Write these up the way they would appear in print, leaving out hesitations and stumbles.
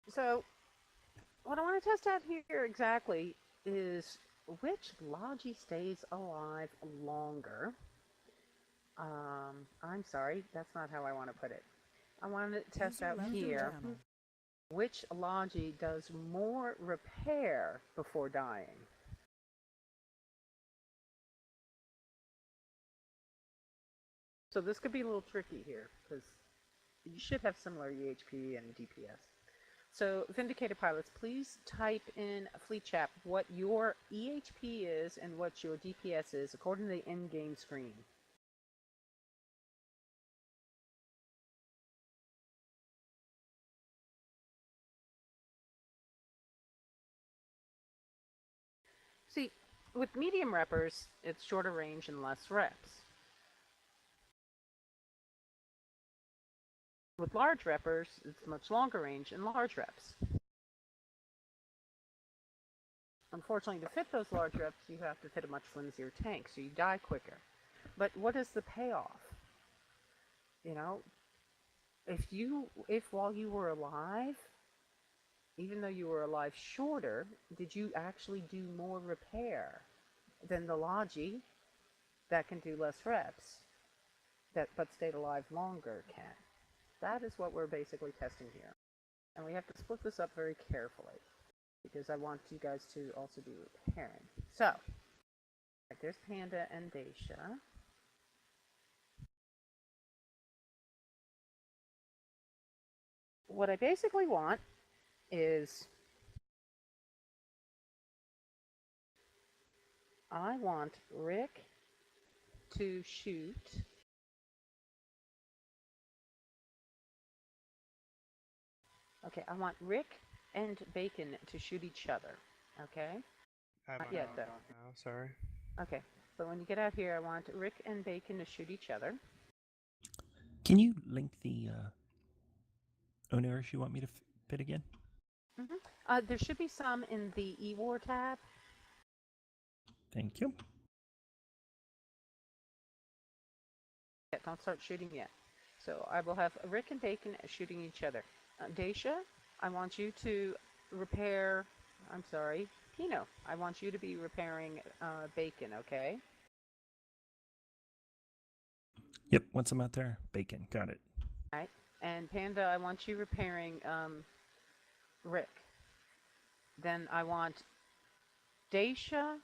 So, what I want to test out here exactly is which Logi stays alive longer. I'm sorry, that's not how I want to put it. I want to test out here which Logi does more repair before dying. So this could be a little tricky here, because you should have similar EHP and DPS. So, Vindicator pilots, please type in Fleet Chat what your EHP is and what your DPS is according to the in-game screen. See, with medium reppers, it's shorter range and less reps. With large reppers, it's much longer range and large reps. Unfortunately, to fit those large reps, you have to fit a much flimsier tank, so you die quicker. But what is the payoff? You know, if while you were alive, even though you were alive shorter, did you actually do more repair than the Logi that can do less reps, but stayed alive longer can? That is what we're basically testing here. And we have to split this up very carefully, because I want you guys to also be repairing. So, there's Phanda and Daisha. What I basically want is I want Rick to shoot I want Rick and Bacon to shoot each other. Okay? Not yet, though. No, sorry. Okay, but when you get out here, I want Rick and Bacon to shoot each other. Can you link the owners you want me to fit again? There should be some in the eWar tab. Thank you. Yeah, don't start shooting yet. So I will have Rick and Bacon shooting each other. Daisha, I want you to repair. I'm sorry, Pinot. I want you to be repairing Bacon. Okay. Yep, once I'm out there, Bacon. Got it. All right. And Phanda, I want you repairing Rick. Then I want Daisha.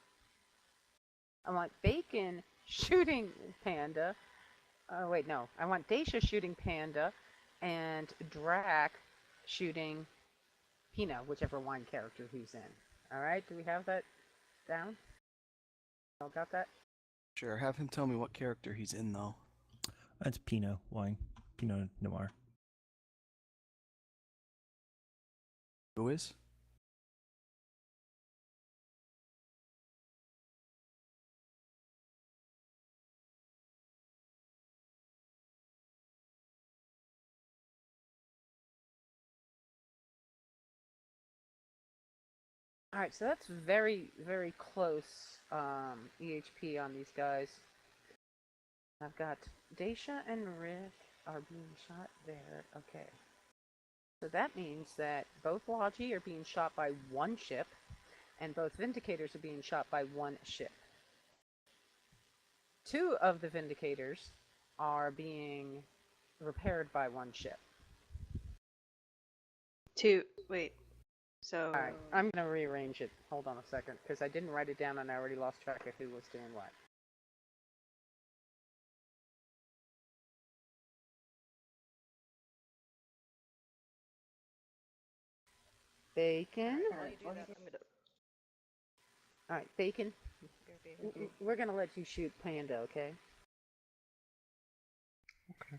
I want Bacon shooting Phanda. Wait, no. I want Daisha shooting Phanda and Drac shooting Pinot, whichever wine character he's in. Alright, do we have that down? Y'all got that? Sure, have him tell me what character he's in, though. That's Pinot wine. Pinot Noir. Who is? Alright, so that's very, very close EHP on these guys. I've got Daisha and Rick are being shot there. Okay. So that means that both Logi are being shot by one ship, and both Vindicators are being shot by one ship. Two of the Vindicators are being repaired by one ship. Wait. So. Alright, I'm going to rearrange it. Hold on a second, because I didn't write it down and I already lost track of who was doing what. Bacon. Alright, Bacon. We're going to let you shoot Phanda, okay? Okay.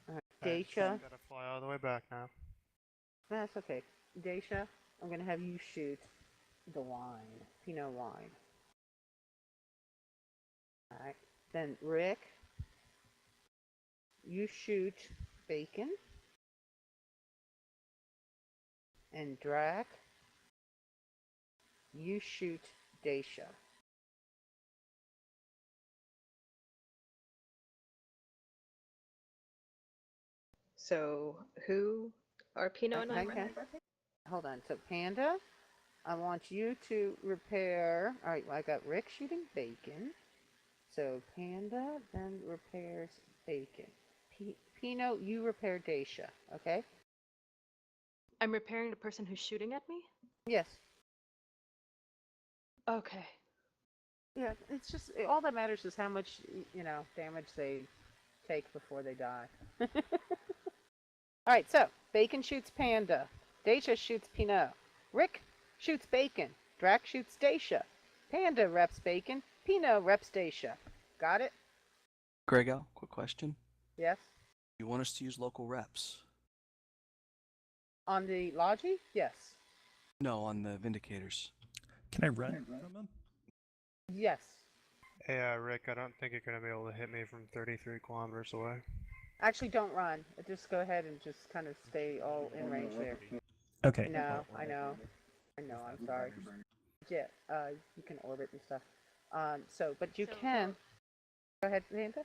Alright, Daisha. Gotta fly all the way back now. That's okay. Daisha, I'm going to have you shoot the wine. Pinot wine. Alright. Then Rick, you shoot Bacon. And Drac, you shoot Daisha. So who are Pinot and I? hold on. So Panda, I want you to repair. All right, well, I got Rick shooting bacon. So Panda then repairs bacon. Pinot, you repair Daisha. Okay. I'm repairing the person who's shooting at me? Yes. Okay. Yeah. It's just all that matters is how much damage they take before they die. All right. So bacon shoots Panda. Daisha shoots Pinot. Rick shoots bacon. Drac shoots Daisha. Panda reps bacon. Pinot reps Daisha. Got it? Grego, quick question. Yes. You want us to use local reps? On the Logi? Yes. No, on the Vindicators. Can I run from him? Yes. Hey, Rick, I don't think you're going to be able to hit me from 33 kilometers away. Actually, don't run. Just go ahead and just kind of stay all in range there. Okay. No, I know. I'm sorry. Yeah, you can orbit and stuff. But you can. Go ahead, Phanda.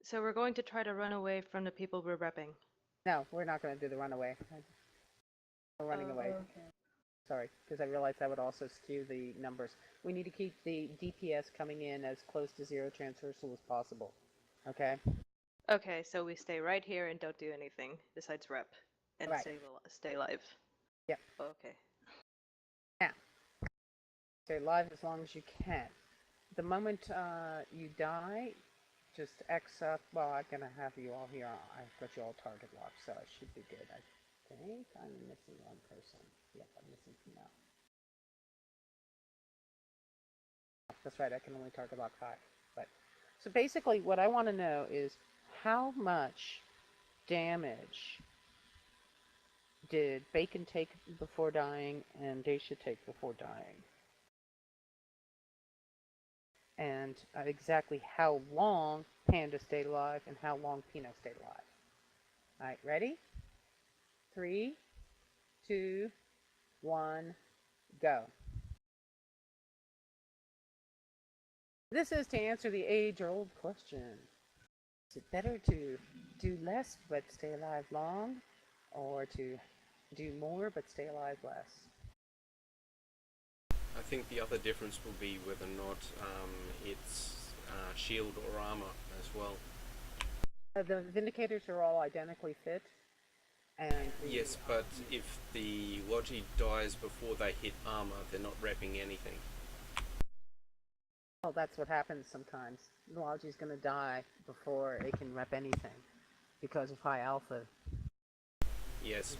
So we're going to try to run away from the people we're repping. No, we're not going to do the runaway. We're running away. Okay. Sorry, because I realized that would also skew the numbers. We need to keep the DPS coming in as close to zero transversal as possible. Okay? Okay, so we stay right here and don't do anything besides rep and Right. stay alive. Yep. Okay. Now, stay alive as long as you can. The moment you die, just X up. Well, I'm going to have you all here. I've got you all target locked, so I should be good. I think I'm missing one person. Yep, I'm missing Pinot. That's right, I can only target lock 5. So basically, what I want to know is how much damage did Bacon take before dying and Daisha take before dying? And exactly how long Panda stayed alive and how long Pinot stayed alive. Alright, ready? 3, 2, 1, go. This is to answer the age-old question. Is it better to do less but stay alive long, or to do more but stay alive less? I think the other difference will be whether or not it's shield or armor as well. The Vindicators are all identically fit, and Yes, but if the Logi dies before they hit armor, they're not repping anything. well, that's what happens sometimes. The Logi's going to die before it can rep anything because of high alpha. Yes.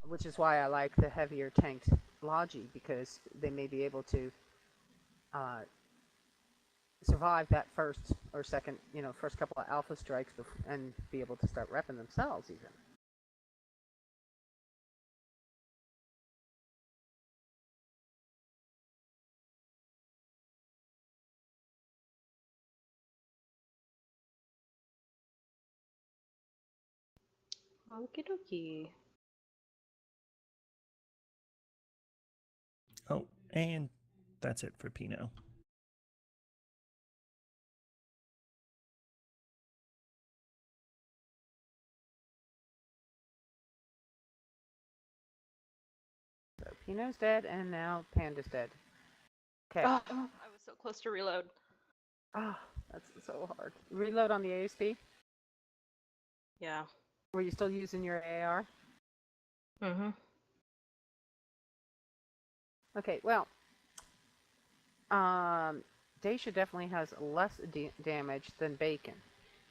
Which is why I like the heavier tanked Logi, because they may be able to survive that first or second, first couple of alpha strikes and be able to start repping themselves even. Okie dokie. Oh, and that's it for Pinot. So Pinot's dead, and now Panda's dead. Okay. Oh, I was so close to reload. Ah, that's so hard. Reload on the ASP. Yeah. Were you still using your AR? Mm-hmm. Okay, well, Daisha definitely has less damage than Bacon.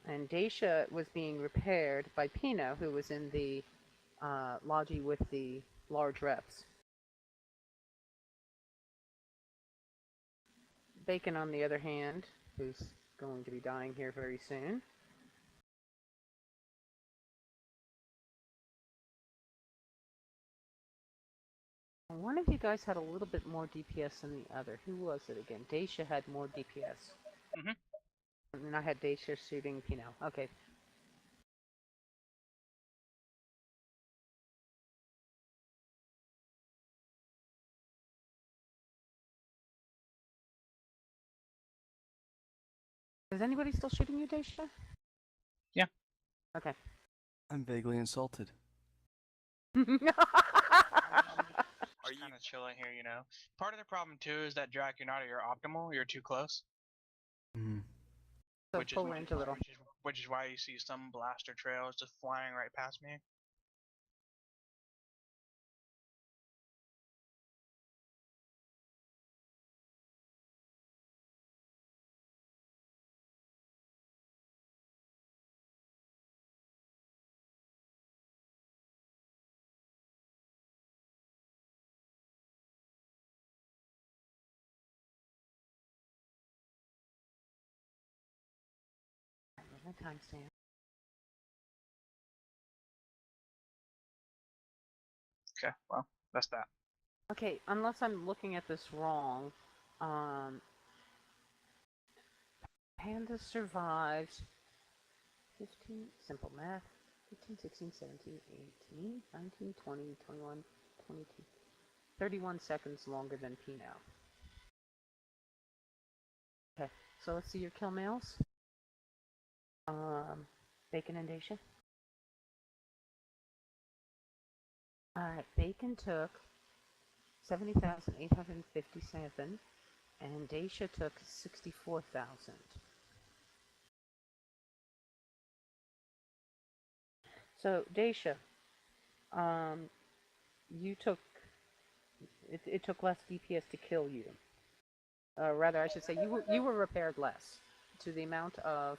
And Daisha was being repaired by Pinot, who was in the Logi with the large reps. Bacon, on the other hand, who's going to be dying here very soon. One of you guys had a little bit more DPS than the other. Who was it again? Daisha had more DPS. Mhm. And then I had Daisha shooting Pinot. Okay. Is anybody still shooting you, Daisha? Yeah. Okay. I'm vaguely insulted. Are just you? kind of chilling here, you know. Part of the problem too is that Drac, you're not at your optimal. You're too close, Mm. So which is pull why range a little. which is why you see some blaster trails just flying right past me. Timestamp. Okay, well, that's that. Okay, unless I'm looking at this wrong, Panda survives 15, simple math, 15, 16, 17, 18, 19, 20, 21, 22, 31 seconds longer than Pinot. Okay, so let's see your kill mails. Bacon and Daisha. Alright, Bacon took 70,857, and Daisha took 64,000. So, Daisha, you took, it took less DPS to kill you. Rather, I should say, you were repaired less, to the amount of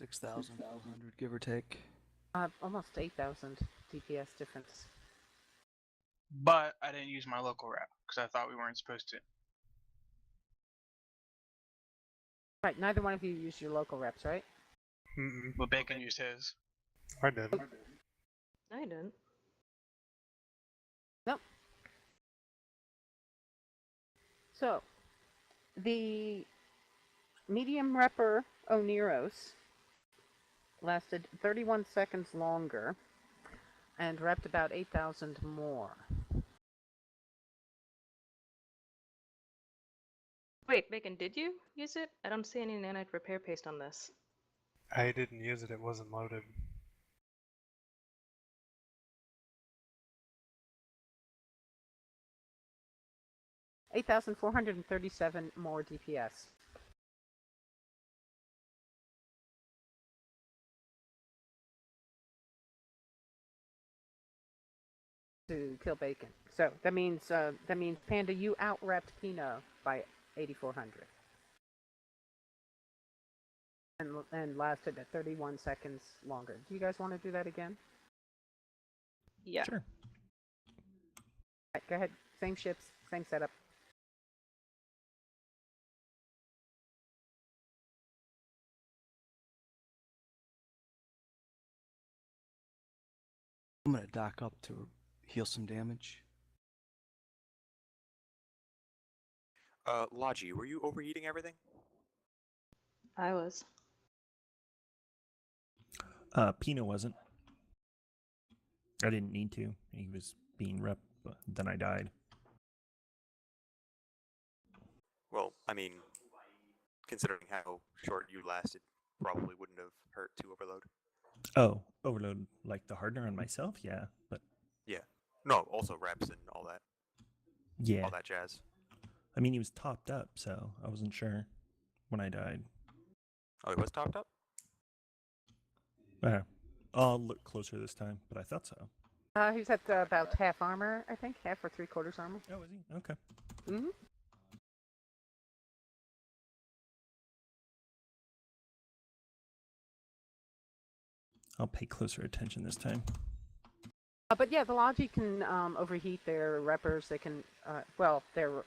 6,400, give or take. almost 8,000 DPS difference. But I didn't use my local rep because I thought we weren't supposed to. Right, neither one of you used your local reps, right? Mm-mm. But Bacon used his. I did. I didn't. Nope. So, the medium repper Oneros lasted 31 seconds longer and repped about 8,000 more. Wait, Bacon, did you use it? I don't see any nanite repair paste on this. I didn't use it. It wasn't loaded. $8,437 more DPS. To kill Bacon. So that means Panda, you out-repped Pinot by 8,400. And lasted at 31 seconds longer. Do you guys want to do that again? Yeah. Sure. Right, go ahead. Same ships, same setup. I'm gonna dock up to heal some damage. Logi, were you overheating everything? I was. Pinot wasn't. I didn't need to. He was being rep, but then I died. Well, I mean, considering how short you lasted, probably wouldn't have hurt to overload. Oh, overload like the hardener on myself? Yeah, but Yeah. No, also reps and all that. yeah. All that jazz. I mean, he was topped up, so I wasn't sure when I died. Oh, he was topped up? I'll look closer this time, but I thought so. He's at about half armor, I think. Half or 3/4 armor. Oh, is he? Okay. Mm-hmm. I'll pay closer attention this time. But yeah, the Logi can overheat their reppers. They can, their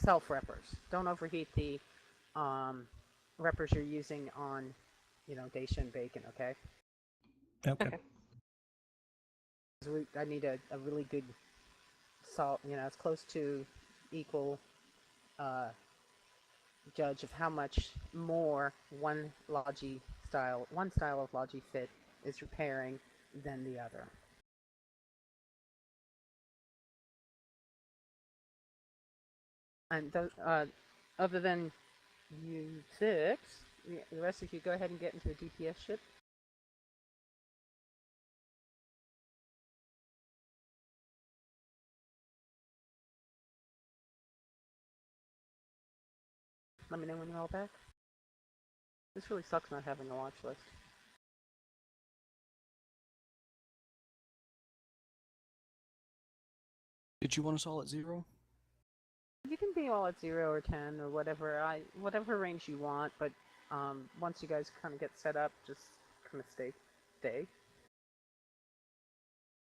self-reppers. Don't overheat the reppers you're using on, Daisha and Bacon, okay? Okay. I need a really good salt, as close to equal judge of how much more one style of Logi fit is repairing than the other. And other than you six, the rest of you go ahead and get into a DPS ship. Let me know when you're all back. This really sucks not having a watch list. Did you want us all at 0? You can be all at 0 or 10 or whatever range you want, but once you guys kind of get set up, just kind of stay.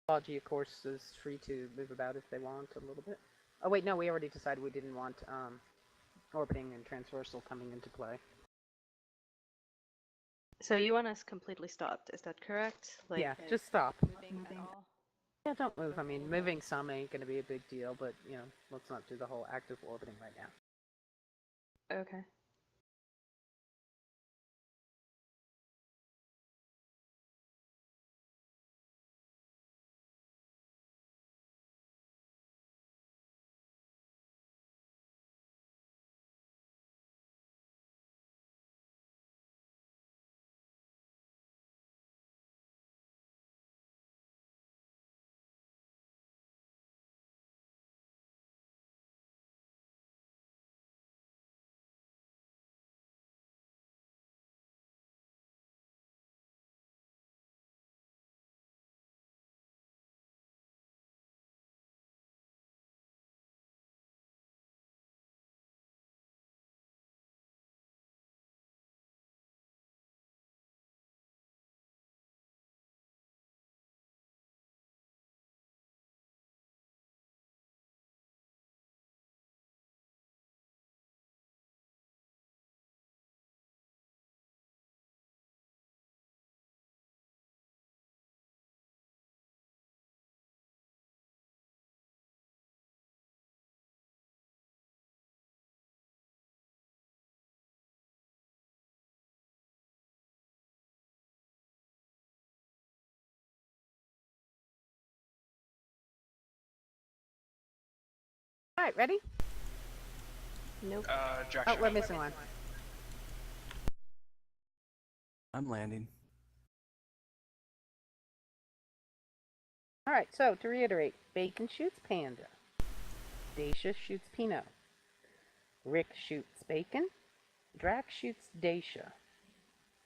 Logi, of course, is free to move about if they want a little bit. Oh wait, no, we already decided we didn't want orbiting and transversal coming into play. So you want us completely stopped, is that correct? Like, Yeah, just stop. moving at all? Yeah, don't move. I mean, moving some ain't going to be a big deal, but, you know, let's not do the whole active orbiting right now. Okay. Alright, ready? Nope. Jack. Oh, we're missing one. I'm landing. Alright, so to reiterate, Bacon shoots Panda. Daisha shoots Pinot. Rick shoots Bacon. Drac shoots Daisha.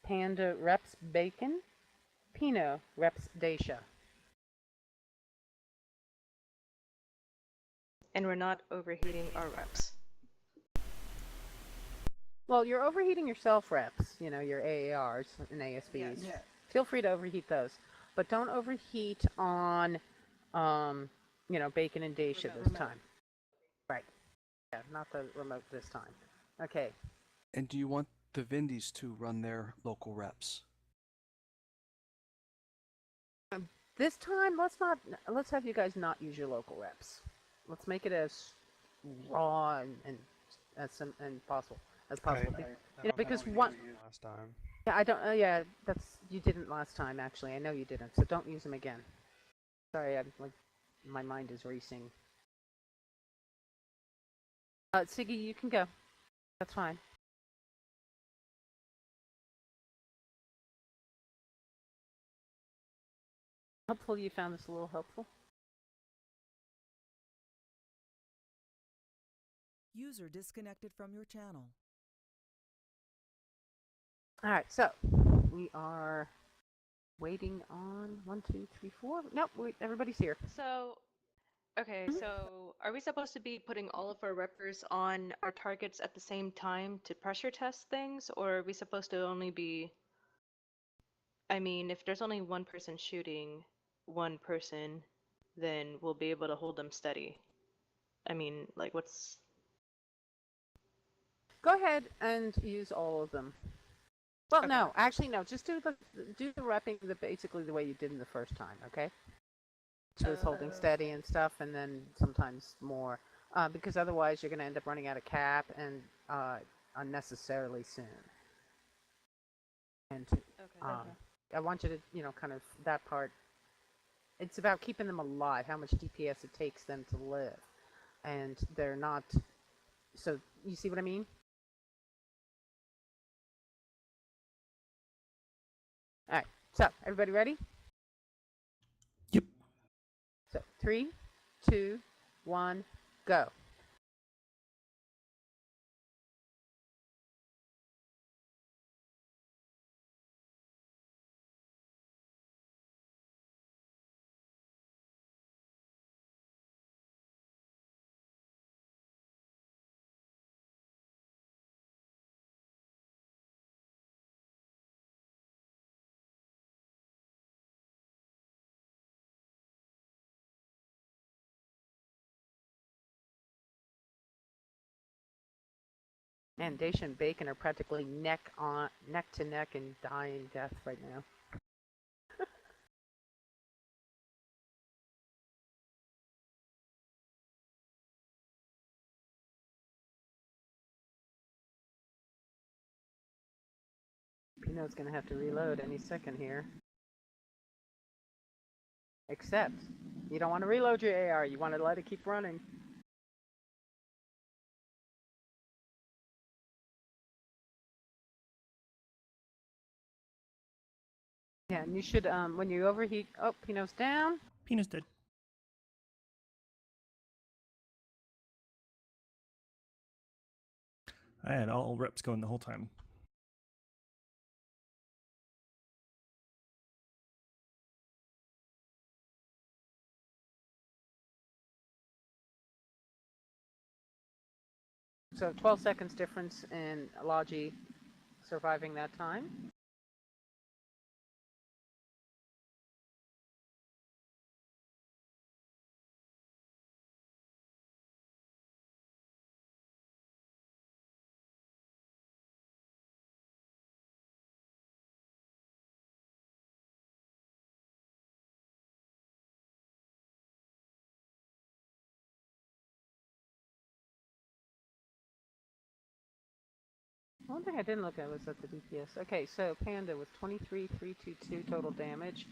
Panda reps Bacon. Pinot reps Daisha. And we're not overheating our reps. Well, you're overheating your self-reps, you know, your AARs and ASBs. Yes. Feel free to overheat those. But don't overheat on, you know, Bacon and Daisha this time. Right. Yeah, not the remote this time. Okay. And do you want the Vindies to run their local reps? This time, let's have you guys not use your local reps. Let's make it as raw and as possible. You know, because one. Last time. Yeah, I don't. Yeah, you didn't last time. Actually, I know you didn't. So don't use them again. Sorry, my mind is racing. Siggy, you can go. That's fine. Hopefully, you found this a little helpful. User disconnected from your channel. All right, so we are waiting on 1, 2, 3, 4. Nope, everybody's here. So, okay, so are we supposed to be putting all of our reppers on our targets at the same time to pressure test things, or are we supposed to only be... I mean, if there's only one person shooting one person, then we'll be able to hold them steady. I mean, like, what's... Go ahead and use all of them. Well, Okay. no, actually, no. Just do the repping basically the way you did in the first time, okay? So it's holding steady and stuff, and then sometimes more, because otherwise you're going to end up running out of cap and unnecessarily soon. And I want you to, you know, kind of that part. It's about keeping them alive, how much DPS it takes them to live, and they're not. So you see what I mean? All right, so everybody ready? Yep. So 3, 2, 1, go. And Daisha and Bacon are practically neck to neck in dying death right now. Pinot's going to have to reload any second here. Except, you don't want to reload your AR, you want to let it keep running. Yeah, and you should, when you overheat... Oh, Pinot's down. Penis dead. I had all reps going the whole time. So 12 seconds difference in Logi surviving that time. One thing I didn't look at was at the DPS. Okay, so Phanda with 23,322 total damage.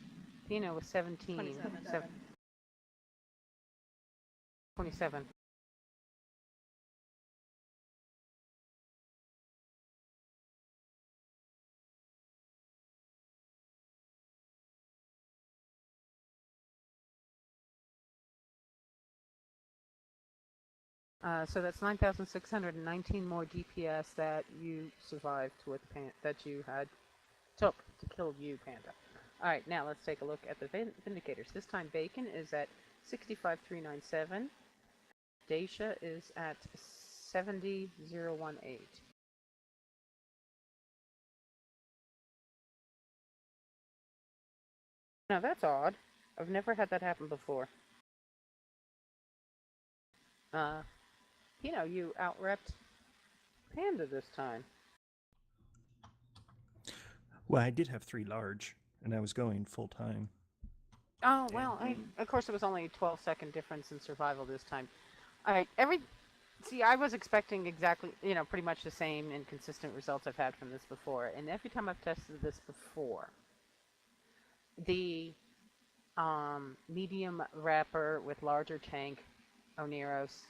Pinot with 17. 27. So that's 9,619 more DPS that you survived with that you took to kill you, Phanda. All right, now let's take a look at the Vindicators. This time Bacon is at 65,397. Daisha is at 70,018. Now that's odd. I've never had that happen before. You out-repped Phanda this time. Well, I did have 3 large, and I was going full time. Oh, well, of course it was only a 12-second difference in survival this time. All right, see, I was expecting exactly, pretty much the same and consistent results I've had from this before. And every time I've tested this before, the medium wrapper with larger tank Oneros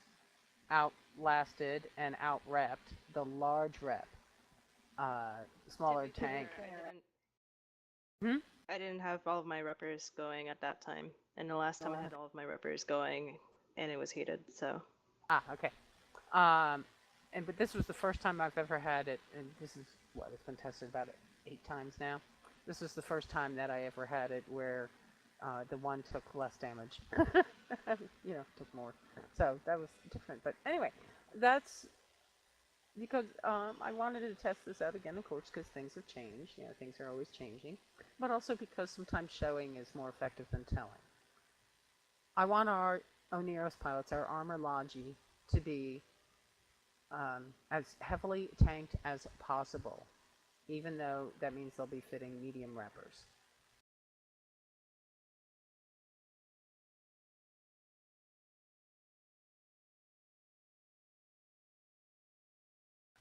outlasted and out-repped the large rep smaller tank. I didn't have all of my reppers going at that time, and the last time I had all of my reppers going, and it was heated, so. Okay. But this was the first time I've ever had it, and this is what it's been tested about 8 times now. This is the first time that I ever had it where the one took less damage. Took more. So that was different. But anyway, that's because I wanted to test this out again, of course, because things have changed. Things are always changing. But also because sometimes showing is more effective than telling. I want our Oneros pilots, our armor Logi, to be as heavily tanked as possible, even though that means they'll be fitting medium wrappers.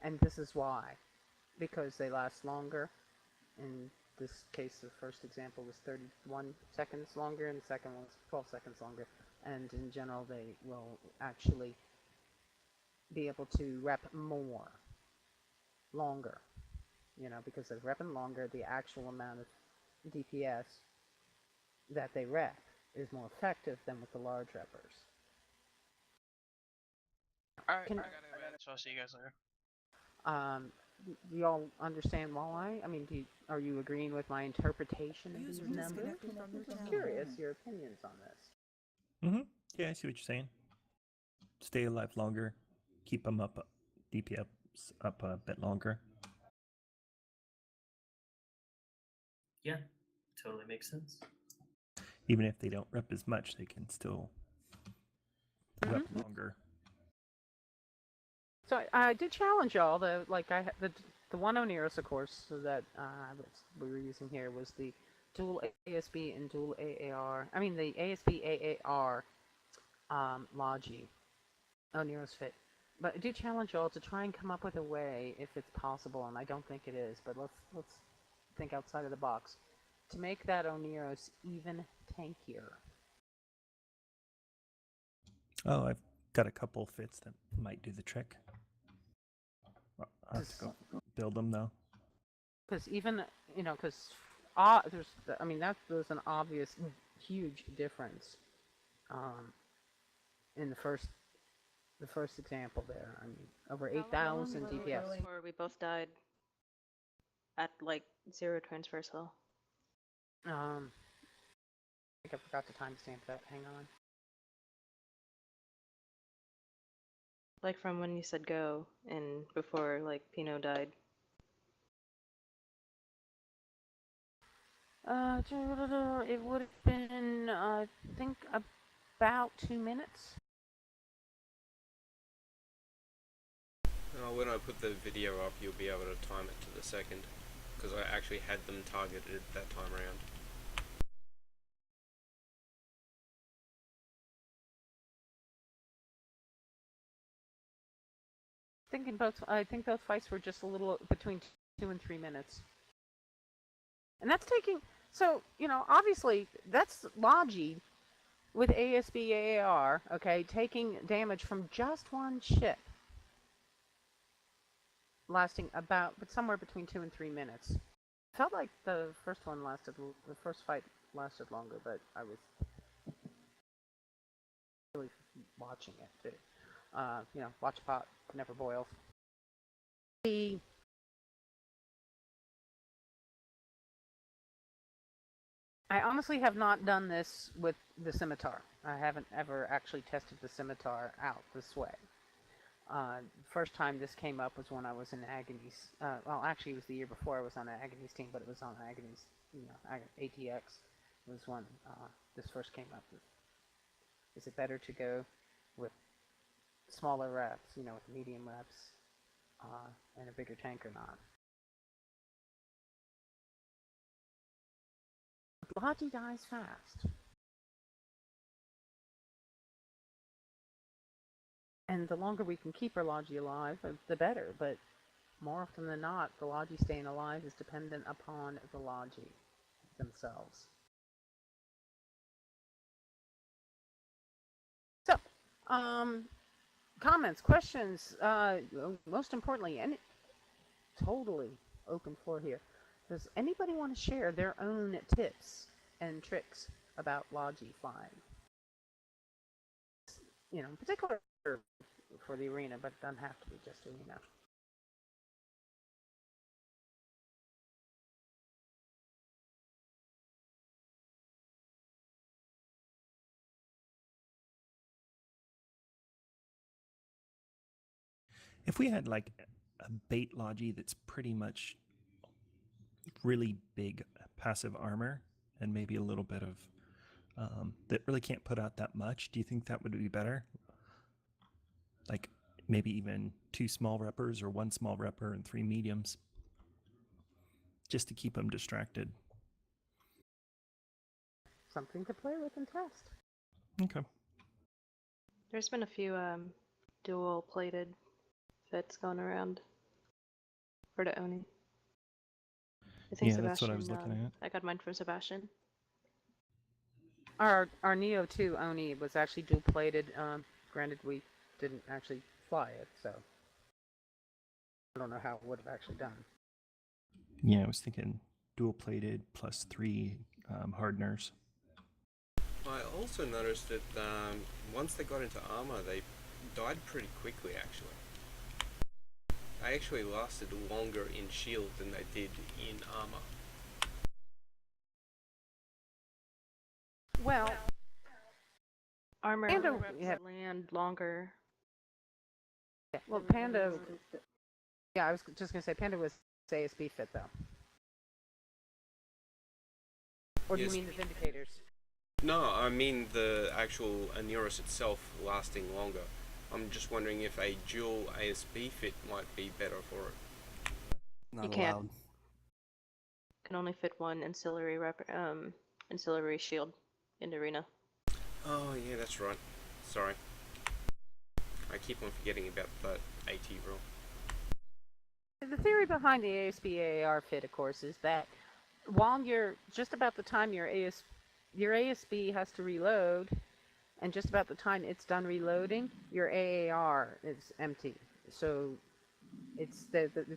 And this is why. Because they last longer. In this case, the first example was 31 seconds longer, and the second one was 12 seconds longer. And in general, they will actually be able to rep more, longer. Because they're repping longer, the actual amount of DPS that they rep is more effective than with the large reppers. Alright, I gotta go, so I'll see you guys later. Do y'all understand why? I mean, are you agreeing with my interpretation of these User numbers? disconnected from your I'm just channel. curious your opinions on this. Mm-hmm. Yeah, I see what you're saying. Stay alive longer. Keep them up, DPS up a bit longer. Yeah, totally makes sense. Even if they don't rep as much, they can still rep longer. So I did challenge y'all. The one Oneros, of course, so that we were using here was the dual ASB and dual AAR. I mean the ASB AAR Logi Oneros fit. But I do challenge y'all to try and come up with a way, if it's possible, and I don't think it is, but let's think outside of the box, to make that Oneros even tankier. Oh, I've got a couple fits that might do the trick. I'll have to go build them though. Because even, there's there's an obvious huge difference in the first example there. I mean, over 8,000 DPS. Before we both died at like 0 transversal. I think I forgot to timestamp that. Hang on. Like from when you said go and before like Pinot died. It would have been, I think, about 2 minutes. When I put the video up, you'll be able to time it to the second, because I actually had them targeted that time around. I think both fights were just a little between 2 and 3 minutes. And that's taking, so, obviously, that's Logi with ASB AAR, okay, taking damage from just one ship. Lasting but somewhere between 2 and 3 minutes. Felt like the first fight lasted longer, but I was really watching it too. Watch pot never boils. I honestly have not done this with the scimitar. I haven't ever actually tested the scimitar out this way. First time this came up was when I was in Agony's. Well, actually, it was the year before I was on Agony's team, but it was on Agony's, ATX was when this first came up. Is it better to go with smaller reps, with medium reps, and a bigger tank or not? Logi dies fast. And the longer we can keep our Logi alive, the better. But more often than not, the Logi staying alive is dependent upon the Logi themselves. So, comments, questions, most importantly, and totally open floor here. Does anybody want to share their own tips and tricks about Logi flying? In particular for the arena, but it doesn't have to be just arena. If we had like a bait Logi that's pretty much really big passive armor and maybe a little bit of that really can't put out that much, do you think that would be better? Like maybe even 2 small reppers or 1 small repper and 3 mediums, just to keep them distracted. Something to play with and test. Okay. There's been a few dual plated fits going around for the Oni. I think Yeah, Sebastian, that's what I was looking at. I got mine from Sebastian. Our Neo 2 Oni was actually dual plated. Granted, we didn't actually fly it, so I don't know how it would have actually done. Yeah, I was thinking dual plated plus 3 hardeners. I also noticed that once they got into armor, they died pretty quickly, actually. They actually lasted longer in shield than they did in armor. Well, Armor Panda, reps land longer. Yeah, well, Panda. Yeah, I was just gonna say Panda was ASB fit though. Or do Yes. you mean the Vindicators? No, I mean the actual Anurus itself lasting longer. I'm just wondering if a dual ASB fit might be better for it. Not can't. allowed. Can only fit one ancillary shield in the arena. Oh yeah, that's right. Sorry. I keep on forgetting about that AT rule. The theory behind the ASB AAR fit, of course, is that while you're just about the time your ASB has to reload, and just about the time it's done reloading, your AAR is empty. So it's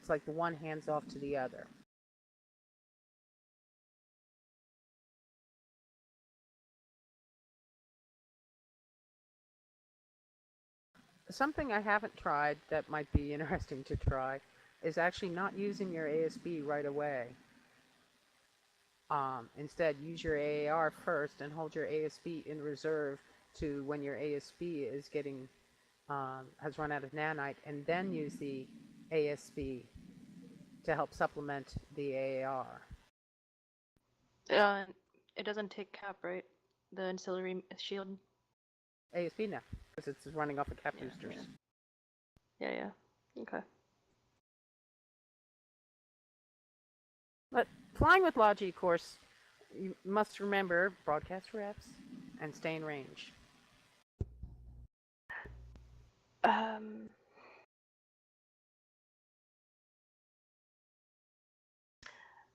like the one hands off to the other. Something I haven't tried that might be interesting to try is actually not using your ASB right away. Instead, use your AAR first and hold your ASB in reserve to when your ASB is getting has run out of nanite, and then use the ASB to help supplement the AAR. It doesn't take cap, right? The ancillary shield. ASB now, because it's running off of cap boosters. Yeah. Okay. But flying with Logi, of course, you must remember broadcast reps and stay in range.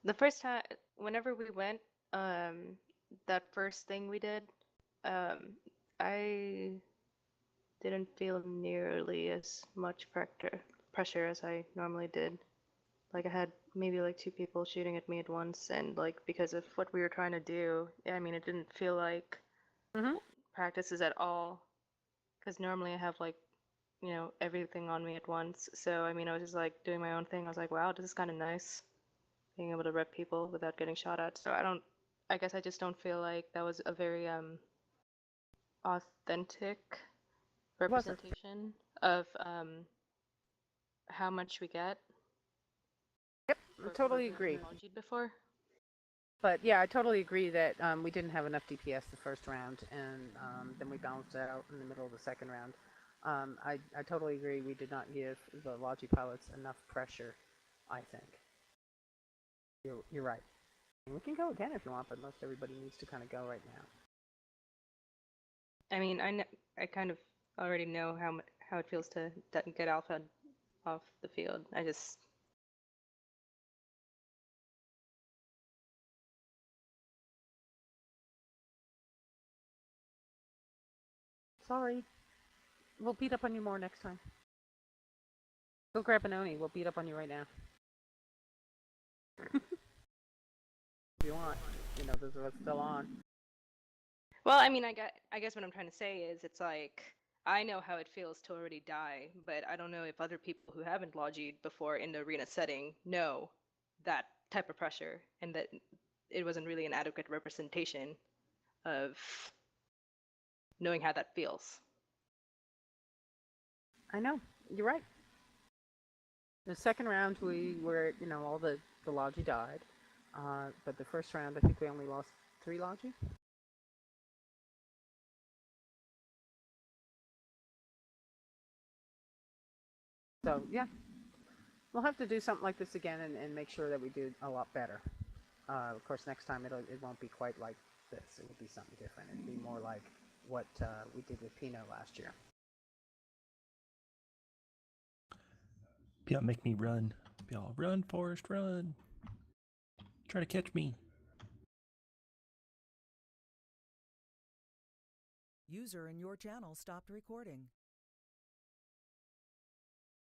The first time, whenever we went, that first thing we did, I didn't feel nearly as much pressure as I normally did. Like I had maybe like 2 people shooting at me at once, and like because of what we were trying to do, I mean, it didn't feel like practices at all. Because normally I have like, everything on me at once. So I mean, I was just like doing my own thing. I was like, wow, this is kind of nice, being able to rep people without getting shot at. So I guess I just don't feel like that was a very authentic representation of how much we get. Yep, I totally agree. Before. But yeah, I totally agree that we didn't have enough DPS the first round, and then we balanced it out in the middle of the second round. I totally agree. We did not give the Logi pilots enough pressure, I think. You're right. We can go again if you want, but most everybody needs to kind of go right now. I mean, I kind of already know how it feels to get alpha off the field. I just... Sorry. We'll beat up on you more next time. Go grab an Oni. We'll beat up on you right now. If you want. Those of us still on. Well, I mean, I guess what I'm trying to say is it's like, I know how it feels to already die, but I don't know if other people who haven't logied before in the arena setting know that type of pressure, and that it wasn't really an adequate representation of knowing how that feels. I know. You're right. The second round, we were, all the Logi died. But the first round, I think we only lost 3 Logi. So, yeah. We'll have to do something like this again and make sure that we do a lot better. Of course, next time it won't be quite like this. It will be something different. It'll be more like what we did with Pinot last year. Yeah, make me run. Be all, run, Forrest, run. Try to catch me. User in your channel stopped recording.